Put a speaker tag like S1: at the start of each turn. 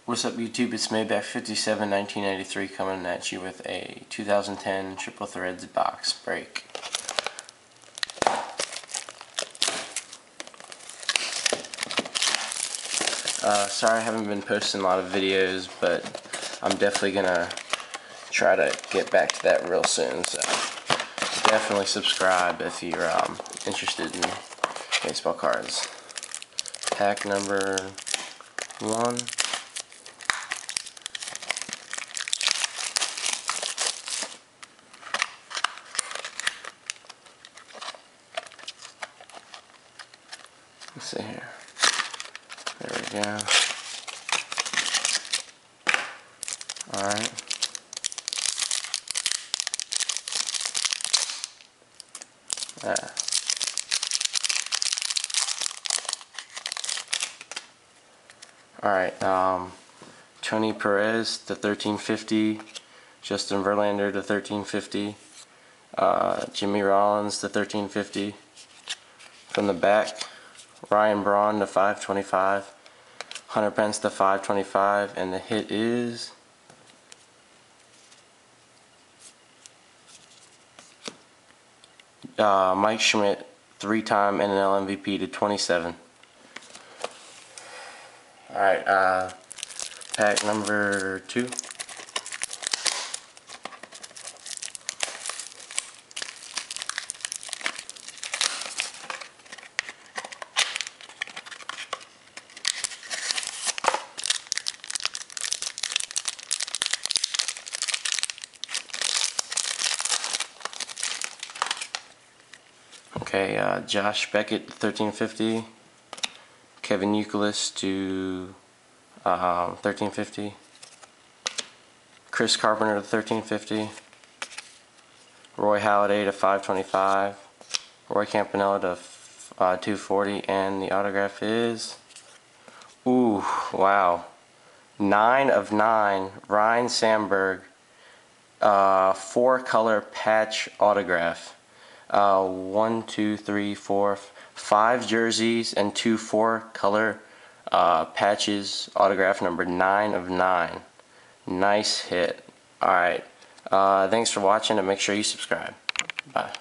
S1: What's up YouTube, it's Maybach57 1993 coming at you with a 2010 Triple Threads box break. Sorry I haven't been posting a lot of videos, but I'm definitely gonna try to get back to that real soon, so definitely subscribe if you're interested in baseball cards. Pack number 1. Let's see here. There we go. Alright. Alright, Tony Perez to 1350, Justin Verlander to 1350, Jimmy Rollins to 1350. From the back, Ryan Braun to 525, Hunter Pence to 525, and the hit is Mike Schmidt, 3-time NL MVP to 27. Alright, pack number 2. Okay, Josh Beckett 1350, Kevin Youkilis to 1350, Chris Carpenter to 1350, Roy Halladay to 525, Roy Campanella to 240, and the autograph is, ooh, wow, 9 of 9, Ryne Sandberg, 4-color patch autograph. 1, 2, 3, 4, 5 jerseys and 2 4-color patches. Autograph number 9 of 9. Nice hit. Alright. Thanks for watching, and make sure you subscribe. Bye.